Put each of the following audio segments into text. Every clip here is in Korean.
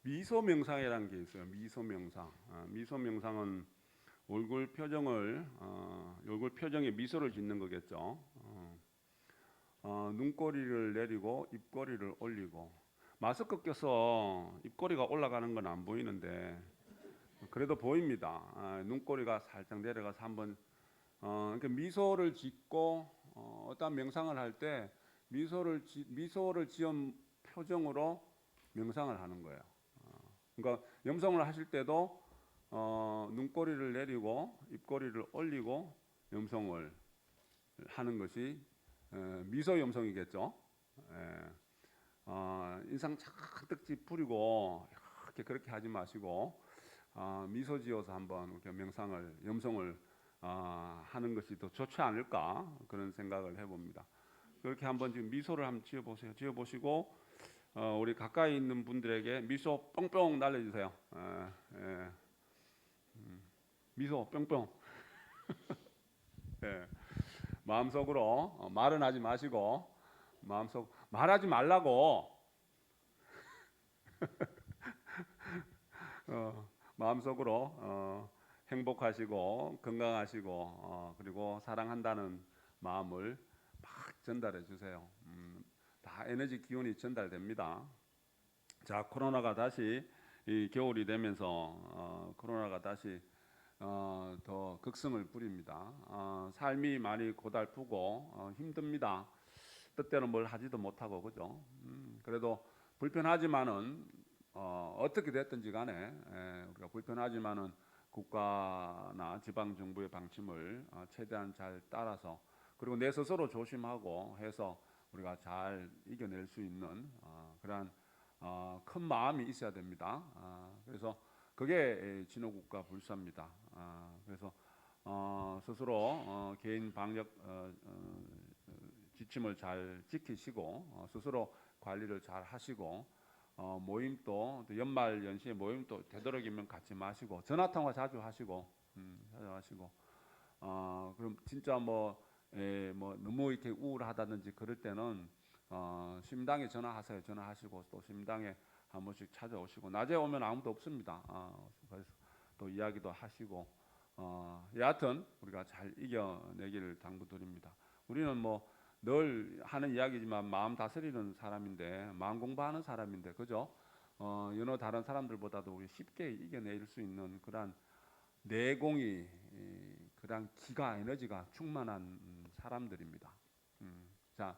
미소 명상이라는 게 있어요. 미소 명상. 미소 명상은 얼굴 표정에 미소를 짓는 거겠죠. 눈꼬리를 내리고 입꼬리를 올리고, 마스크 껴서 입꼬리가 올라가는 건 안 보이는데 그래도 보입니다. 눈꼬리가 살짝 내려가서 한번 그러니까 미소를 짓고 어떤 명상을 할 때 미소를 지은 표정으로 명상을 하는 거예요. 그러니까 염성을 하실 때도 눈꼬리를 내리고 입꼬리를 올리고 염성을 하는 것이 미소 염성이겠죠. 인상 잔뜩 찌푸리고 이렇게 그렇게 하지 마시고 미소 지어서 한번 이렇게 명상을 염성을 하는 것이 더 좋지 않을까 그런 생각을 해봅니다. 그렇게 한번 지금 미소를 한번 지어보세요. 지어보시고 우리 가까이 있는 분들에게 미소 뿅뿅 날려주세요. 미소 뿅뿅. 예. 마음속으로 말은 하지 마시고 마음속 말하지 말라고 마음속으로 행복하시고 건강하시고 그리고 사랑한다는 마음을 막 전달해 주세요. 다 에너지 기운이 전달됩니다. 자, 코로나가 다시 이 겨울이 되면서 코로나가 다시 더 극성을 부립니다. 삶이 많이 고달프고 힘듭니다. 뜻대로 뭘 하지도 못하고 그죠? 그래도 불편하지만은 어떻게 됐든지 간에 우리가 불편하지만은 국가나 지방 정부의 방침을 최대한 잘 따라서 그리고 내 스스로 조심하고 해서 우리가 잘 이겨낼 수 있는 그러한 큰 마음이 있어야 됩니다. 그래서 그게 진호국가 불사입니다. 그래서 스스로 개인 방역 지침을 잘 지키시고 스스로 관리를 잘 하시고 모임도 또 연말 연시에 모임도 되도록이면 갖지 마시고 전화 통화 자주 하시고 그럼 진짜 뭐 너무 이렇게 우울하다든지 그럴 때는 심당에 전화하세요. 전화하시고 또 심당에 한 번씩 찾아오시고 낮에 오면 아무도 없습니다. 그래서 또 이야기도 하시고 여하튼 우리가 잘 이겨내기를 당부드립니다. 우리는 뭐 늘 하는 이야기지만 마음 다스리는 사람인데 마음 공부하는 사람인데 그죠? 여러 다른 사람들보다도 우리 쉽게 이겨낼 수 있는 그러한 내공이 그러한 기가 에너지가 충만한 사람들입니다. 자,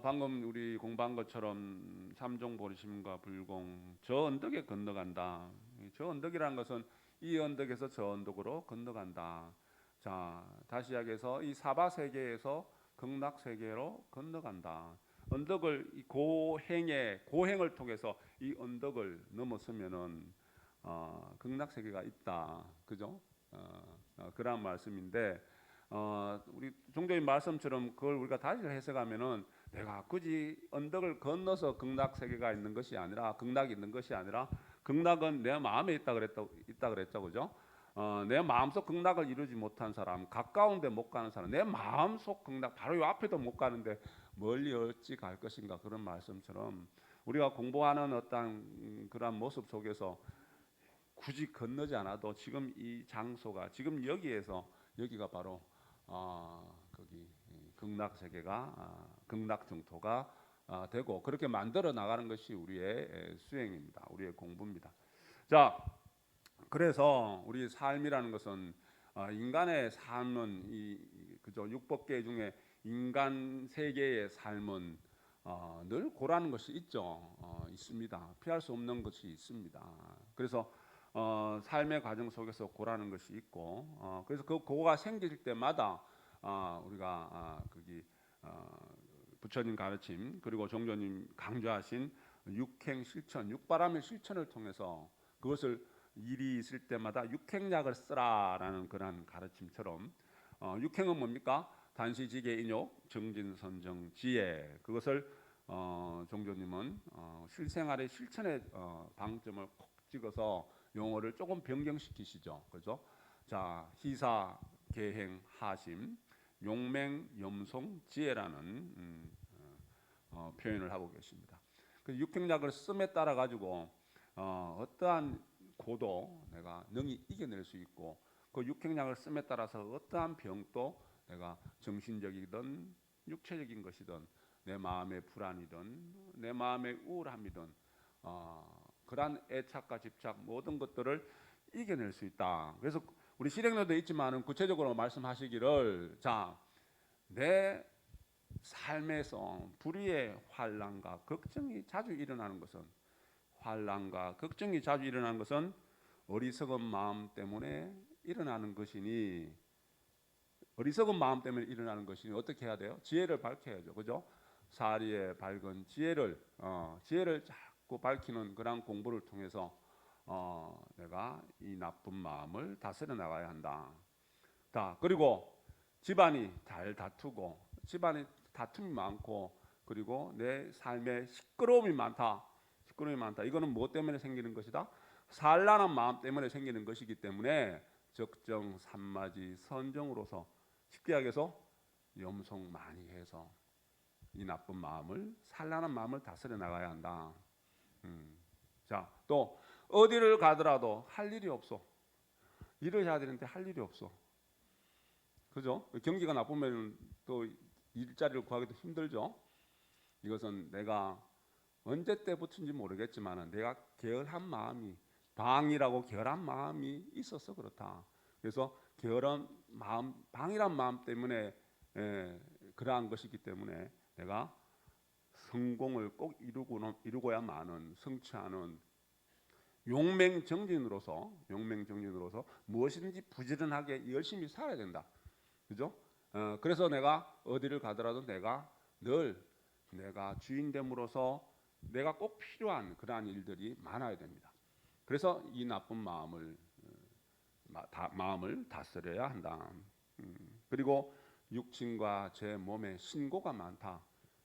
방금 우리 공부한 것처럼 삼종 보리심과 불공 저 언덕에 건너간다. 저 언덕이라는 것은 이 언덕에서 저 언덕으로 건너간다. 자, 다시 이야기해서 이 사바 세계에서 극락 세계로 건너간다. 언덕을 이 고행을 통해서 이 언덕을 넘어서면은 극락 세계가 있다. 그죠? 그런 말씀인데 우리 종교인 말씀처럼 그걸 우리가 다시 해석하면은 내가 굳이 언덕을 건너서 극락 세계가 있는 것이 아니라 극락이 있는 것이 아니라 극락은 내 마음에 있다 그랬죠, 그죠? 내 마음속 극락을 이루지 못한 사람, 가까운데 못 가는 사람, 내 마음속 극락 바로 요 앞에도 못 가는데 멀리 어찌 갈 것인가 그런 말씀처럼 우리가 공부하는 어떤 그런 모습 속에서 굳이 건너지 않아도 지금 이 장소가 지금 여기가 바로 거기 극락 세계가 극락 정토가 되고 그렇게 만들어 나가는 것이 우리의 수행입니다. 우리의 공부입니다. 자, 그래서 우리 삶이라는 것은 인간의 삶은 그저 육법계 중에 인간 세계의 삶은 늘 고라는 것이 있습니다. 피할 수 없는 것이 있습니다. 그래서 삶의 과정 속에서 고라는 것이 있고 그래서 그 고가 생길 때마다 우리가 거기 부처님 가르침 그리고 종교님 강조하신 육행 실천, 육바람의 실천을 통해서 그것을 일이 있을 때마다 육행약을 쓰라라는 그런 가르침처럼 육행은 뭡니까? 단시지계 인욕, 정진선정, 지혜 그것을 종교님은 실생활의 실천의 방점을 콕 찍어서 용어를 조금 변경시키시죠. 그죠? 자, 희사, 계행, 하심, 용맹, 염송, 지혜라는 표현을 하고 계십니다. 그 육행약을 씀에 따라 가지고 어떠한 고도 내가 능히 이겨낼 수 있고, 그 육행약을 씀에 따라서 어떠한 병도 내가 정신적이든 육체적인 것이든 내 마음의 불안이든 내 마음의 우울함이든 그러한 애착과 집착 모든 것들을 이겨낼 수 있다. 그래서 우리 실행론도 있지만은 구체적으로 말씀하시기를, 자, 내 삶에서 불의의 환난과 걱정이 자주 일어나는 것은, 환난과 걱정이 자주 일어나는 것은 어리석은 마음 때문에 일어나는 것이니, 어리석은 마음 때문에 일어나는 것이니 어떻게 해야 돼요? 지혜를 밝혀야죠. 그죠? 사리에 밝은 지혜를 자꾸 밝히는 그런 공부를 통해서 내가 이 나쁜 마음을 다스려 나가야 한다. 자, 그리고 집안이 잘 다투고, 집안이 다툼이 많고, 그리고 내 삶에 시끄러움이 많다. 시끄러움이 많다. 이거는 뭐 때문에 생기는 것이다? 산란한 마음 때문에 생기는 것이기 때문에 적정 산마지 선정으로서, 쉽게 얘기해서 염송 많이 해서 이 나쁜 마음을, 산란한 마음을 다스려 나가야 한다. 자, 또 어디를 가더라도 할 일이 없어. 일을 해야 되는데 할 일이 없어. 그죠? 경기가 나쁘면 또 일자리를 구하기도 힘들죠. 이것은 내가 언제 때부터인지 모르겠지만 내가 게을한 마음이, 방이라고 게을한 마음이 있어서 그렇다. 그래서 게으른 마음, 방이란 마음 때문에 그러한 것이기 때문에 내가 성공을 꼭 이루고야만은, 성취하는 용맹정진으로서 무엇이든지 부지런하게 열심히 살아야 된다. 그죠? 그래서 내가 어디를 가더라도 내가 늘 내가 주인됨으로써 내가 꼭 필요한 그러한 일들이 많아야 됩니다. 그래서 이 나쁜 마음을 다스려야 한다. 그리고 육신과 제 몸에 신고가 많다.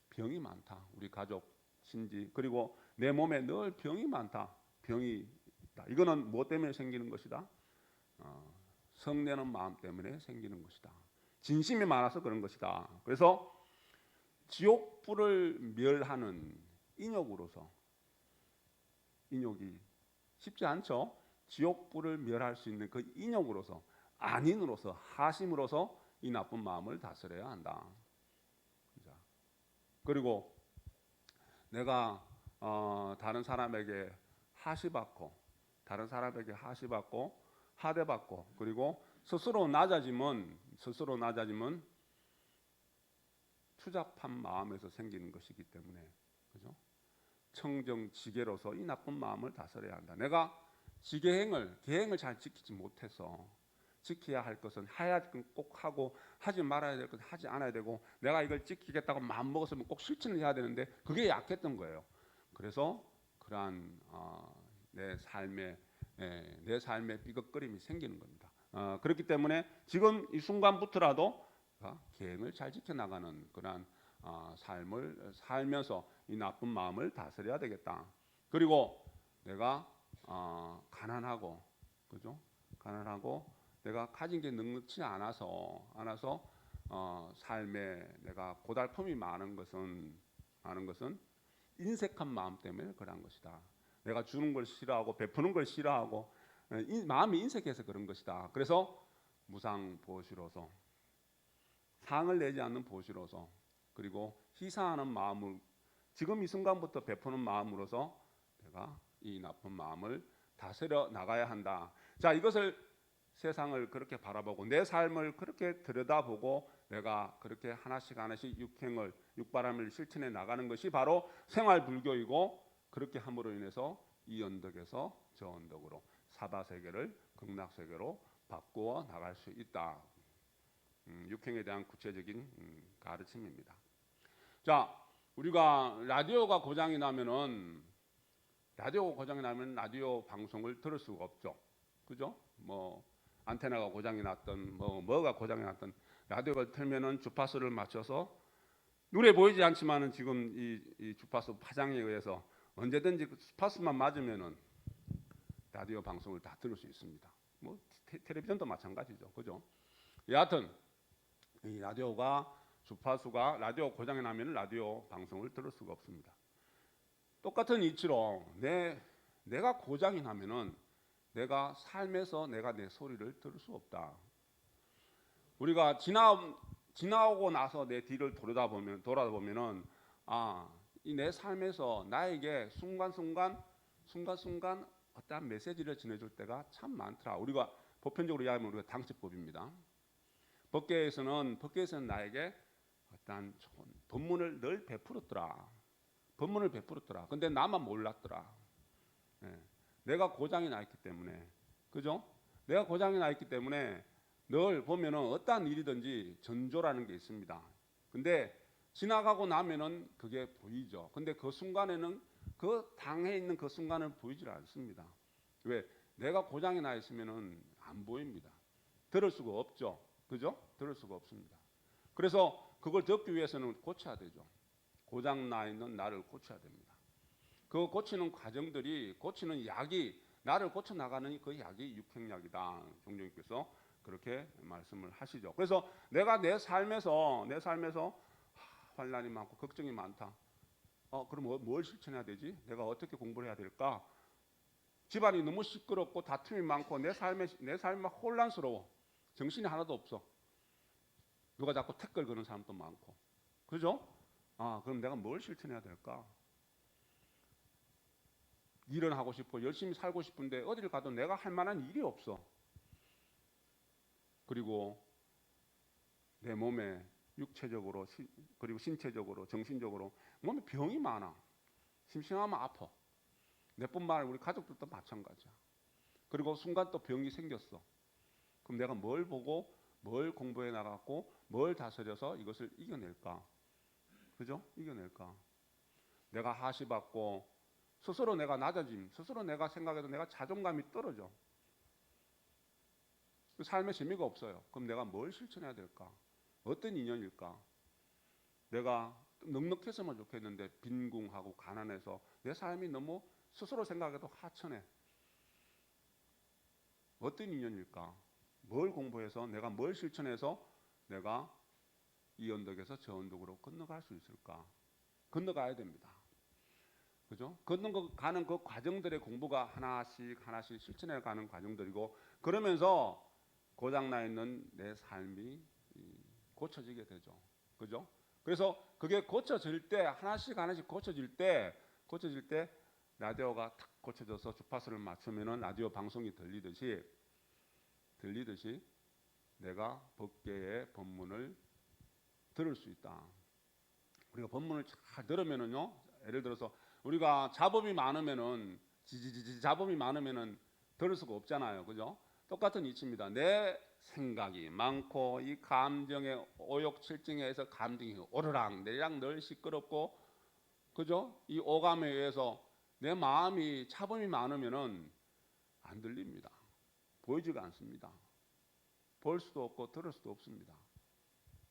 병이 많다. 우리 가족, 신지, 그리고 내 몸에 늘 병이 많다. 병이 있다. 이거는 무엇 때문에 생기는 것이다? 성내는 마음 때문에 생기는 것이다. 진심이 많아서 그런 것이다. 그래서 지옥불을 멸하는 인욕으로서, 인욕이 쉽지 않죠. 지옥불을 멸할 수 있는 그 인욕으로서, 안인으로서, 하심으로서 이 나쁜 마음을 다스려야 한다. 그리고 내가 다른 사람에게 하시받고, 하대받고, 그리고 스스로 낮아지면 추잡한 마음에서 생기는 것이기 때문에, 그죠? 청정지계로서 이 나쁜 마음을 다스려야 한다. 내가 계행을 잘 지키지 못해서, 지켜야 할 것은 해야 할 건 꼭 하고, 하지 말아야 될 것은 하지 않아야 되고, 내가 이걸 지키겠다고 마음 먹었으면 꼭 실천을 해야 되는데 그게 약했던 거예요. 그래서 그러한 내 삶의 삐걱거림이 생기는 겁니다. 그렇기 때문에 지금 이 순간부터라도 계행을 잘 지켜나가는 그러한 삶을 살면서 이 나쁜 마음을 다스려야 되겠다. 그리고 내가 가난하고, 그죠? 가난하고 내가 가진 게 넉넉지 않아서 삶에 내가 고달픔이 많은 것은 인색한 마음 때문에 그런 것이다. 내가 주는 걸 싫어하고 베푸는 걸 싫어하고 마음이 인색해서 그런 것이다. 그래서 무상보시로서, 상을 내지 않는 보시로서, 그리고 희사하는 마음을 지금 이 순간부터 베푸는 마음으로서 내가 이 나쁜 마음을 다스려 나가야 한다. 자, 이것을 세상을 그렇게 바라보고 내 삶을 그렇게 들여다보고 내가 그렇게 하나씩 육바람을 실천해 나가는 것이 바로 생활불교이고, 그렇게 함으로 인해서 이 언덕에서 저 언덕으로 사바세계를 극락세계로 바꾸어 나갈 수 있다. 육행에 대한 구체적인 가르침입니다. 자, 우리가 라디오가 고장이 나면 라디오 방송을 들을 수가 없죠. 그죠? 뭐 안테나가 고장이 났던 뭐가 고장이 났던 라디오를 틀면은 주파수를 맞춰서, 눈에 보이지 않지만은 지금 이 주파수 파장에 의해서 언제든지 그 주파수만 맞으면은 라디오 방송을 다 들을 수 있습니다. 뭐 텔레비전도 마찬가지죠. 그죠? 여하튼 이 라디오 고장이 나면 라디오 방송을 들을 수가 없습니다. 똑같은 이치로 내가 고장이 나면은 내가 삶에서 내가 내 소리를 들을 수 없다. 우리가 지나오고 나서 내 뒤를 돌아보면은 이 내 삶에서 나에게 순간순간 어떠한 메시지를 전해줄 때가 참 많더라. 우리가 보편적으로 이야기하면 우리가 당치법입니다. 법계에서는 나에게 어떠한 좋은 법문을 늘 베풀었더라. 근데 나만 몰랐더라. 예. 내가 고장이 나 있기 때문에, 그죠? 내가 고장이 나 있기 때문에 늘 보면은 어떠한 일이든지 전조라는 게 있습니다. 근데 지나가고 나면은 그게 보이죠. 근데 그 순간에는 그 당해 있는 그 순간은 보이질 않습니다. 왜? 내가 고장이 나 있으면은 안 보입니다. 들을 수가 없죠. 그죠? 들을 수가 없습니다. 그래서 그걸 듣기 위해서는 고쳐야 되죠. 고장 나 있는 나를 고쳐야 됩니다. 그 고치는 약이 나를 고쳐 나가는 그 약이 육행약이다. 종종님께서 그렇게 말씀을 하시죠. 그래서 내가 내 삶에서 환난이 많고 걱정이 많다. 그럼 뭘 실천해야 되지? 내가 어떻게 공부를 해야 될까? 집안이 너무 시끄럽고 다툼이 많고 내 삶이 막 혼란스러워. 정신이 하나도 없어. 누가 자꾸 태클 거는 사람도 많고. 그죠? 그럼 내가 뭘 실천해야 될까? 일은 하고 싶어. 열심히 살고 싶은데 어디를 가도 내가 할 만한 일이 없어. 그리고 내 몸에 육체적으로 그리고 신체적으로 정신적으로 몸에 병이 많아. 심심하면 아파. 내뿐만 아니라 우리 가족들도 마찬가지야. 그리고 순간 또 병이 생겼어. 그럼 내가 뭘 보고 뭘 공부해 나갔고 뭘 다스려서 이것을 이겨낼까? 그죠? 이겨낼까? 내가 하시받고 스스로 내가 낮아짐, 스스로 내가 생각해도 내가 자존감이 떨어져. 그 삶에 재미가 없어요. 그럼 내가 뭘 실천해야 될까? 어떤 인연일까? 내가 넉넉했으면 좋겠는데 빈궁하고 가난해서 내 삶이 너무 스스로 생각해도 하찮해. 어떤 인연일까? 뭘 공부해서 내가 뭘 실천해서 내가 이 언덕에서 저 언덕으로 건너갈 수 있을까? 건너가야 됩니다. 그죠? 건너가는 그 과정들의 공부가 하나씩 실천해가는 과정들이고 그러면서 고장나 있는 내 삶이 고쳐지게 되죠. 그죠? 그래서 그게 고쳐질 때 하나씩 고쳐질 때 라디오가 탁 고쳐져서 주파수를 맞추면은 라디오 방송이 들리듯이 내가 법계의 법문을 들을 수 있다. 우리가 법문을 잘 들으면은요, 예를 들어서 우리가 잡음이 많으면은 들을 수가 없잖아요, 그죠? 똑같은 이치입니다. 내 생각이 많고 이 감정의 오욕칠증에 의해서 감정이 오르락 내리락 늘 시끄럽고, 그죠? 이 오감에 의해서 내 마음이 잡음이 많으면은 안 들립니다. 보이지가 않습니다. 볼 수도 없고 들을 수도 없습니다.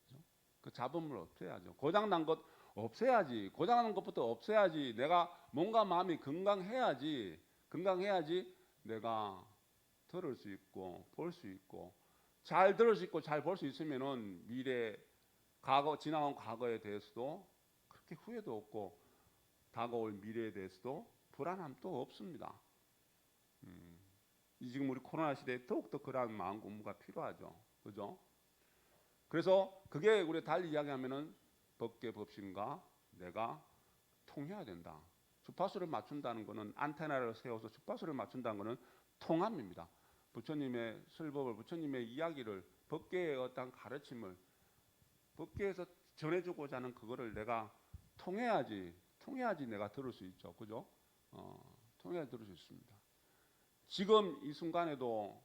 그죠? 그 잡음을 없애야죠. 고장난 것 없애야지. 고장난 것부터 없애야지. 내가 몸과 마음이 건강해야지 내가 들을 수 있고 볼 수 있고 잘 들을 수 있고 잘 볼 수 있으면은 지나온 과거에 대해서도 그렇게 후회도 없고 다가올 미래에 대해서도 불안함도 없습니다. 지금 우리 코로나 시대에 더욱더 그러한 마음 공부가 필요하죠. 그죠? 그래서 그게 우리 달리 이야기하면은 법계 법신과 내가 통해야 된다. 주파수를 맞춘다는 것은 안테나를 세워서 주파수를 맞춘다는 것은 통합입니다. 부처님의 설법을 부처님의 이야기를 법계의 어떤 가르침을 법계에서 전해주고자 하는 그거를 내가 통해야지 내가 들을 수 있죠. 그죠? 통해야 들을 수 있습니다. 지금 이 순간에도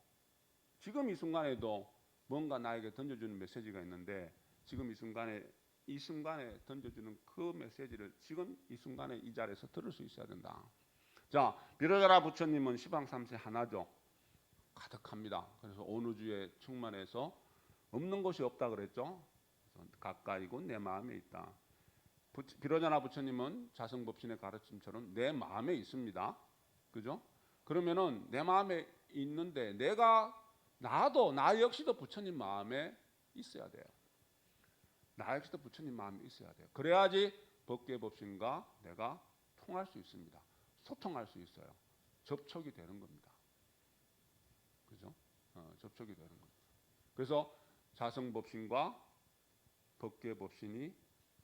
뭔가 나에게 던져주는 메시지가 있는데 지금 이 순간에 던져주는 그 메시지를 지금 이 순간에 이 자리에서 들을 수 있어야 된다. 자, 비로자라 부처님은 시방삼세 하나죠. 가득합니다. 그래서 온우주에 충만해서 없는 것이 없다 그랬죠. 가까이고 내 마음에 있다. 비로자나 부처님은 자성법신의 가르침처럼 내 마음에 있습니다. 그죠? 그러면은 내 마음에 있는데 나 역시도 부처님 마음에 있어야 돼요. 나 역시도 부처님 마음에 있어야 돼요. 그래야지 법계법신과 내가 통할 수 있습니다. 소통할 수 있어요. 접촉이 되는 겁니다. 그죠? 접촉이 되는 겁니다. 그래서 자성법신과 법계법신이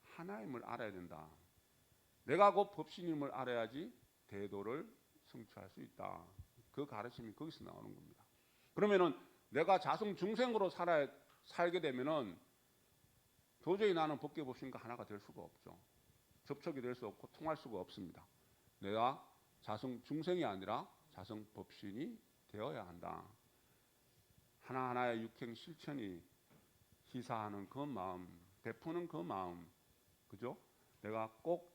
하나임을 알아야 된다. 내가 그 법신임을 알아야지 대도를 성취할 수 있다. 그 가르침이 거기서 나오는 겁니다. 그러면은 내가 자성중생으로 살게 되면은 도저히 나는 법계법신과 하나가 될 수가 없죠. 접촉이 될 수 없고 통할 수가 없습니다. 내가 자성중생이 아니라 자성법신이 되어야 한다. 하나하나의 육행 실천이 희사하는 그 마음, 베푸는 그 마음, 그죠? 내가 꼭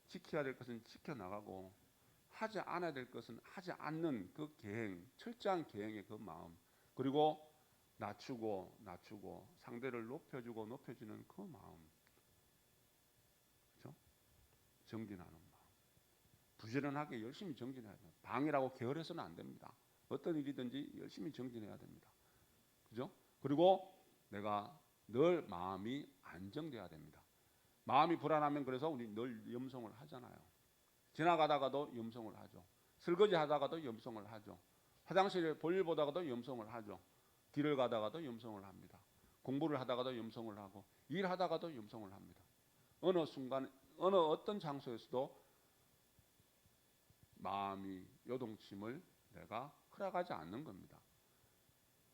지켜야 될 것은 지켜나가고 하지 않아야 될 것은 하지 않는 그 계행, 철저한 계행의 그 마음, 그리고 낮추고 상대를 높여주고 높여주는 그 마음, 그죠? 정진하는 마음. 부지런하게 열심히 정진해야 돼요. 방해라고 게으르서는 안 됩니다. 어떤 일이든지 열심히 정진해야 됩니다. 그죠? 그리고 내가 늘 마음이 안정돼야 됩니다. 마음이 불안하면 그래서 우리 늘 염송을 하잖아요. 지나가다가도 염송을 하죠. 설거지 하다가도 염송을 하죠. 화장실에 볼일 보다가도 염송을 하죠. 길을 가다가도 염송을 합니다. 공부를 하다가도 염송을 하고 일하다가도 염송을 합니다. 어느 순간 어느 어떤 장소에서도 마음이 요동침을 내가 허락하지 않는 겁니다.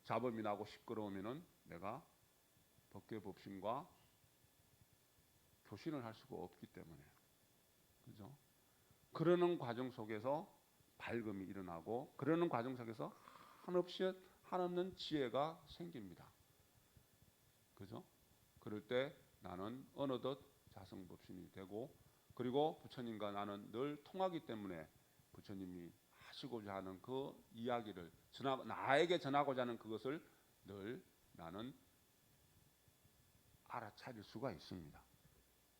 잡음이 나고 시끄러우면은 내가 법계법신과 교신을 할 수가 없기 때문에, 그죠? 그러는 과정 속에서 밝음이 일어나고, 그러는 과정 속에서 한없는 지혜가 생깁니다. 그죠? 그럴 때 나는 어느덧 자성법신이 되고, 그리고 부처님과 나는 늘 통하기 때문에 부처님이 하시고자 하는 그 이야기를 나에게 전하고자 하는 그것을 늘 나는 알아차릴 수가 있습니다.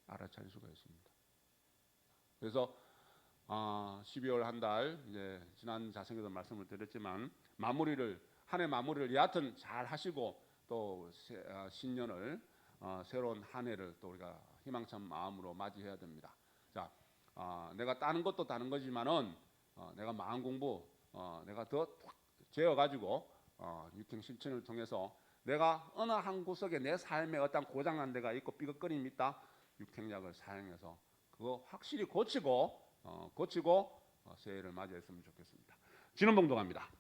알아차릴 수가 있습니다. 그래서 12월 한 달 이제 지난 자성에도 말씀을 드렸지만 한 해 마무리를 여하튼 잘 하시고 또 신년을 새로운 한 해를 또 우리가 희망찬 마음으로 맞이해야 됩니다. 자, 내가 따는 것도 따는 거지만은 내가 마음 공부 내가 더 재어 가지고 육행 실천을 통해서 내가 어느 한 구석에 내 삶에 어떤 고장난 데가 있고 삐걱거림이 있다. 육행약을 사용해서 그거 확실히 고치고 새해를 맞이했으면 좋겠습니다. 진원봉동합니다.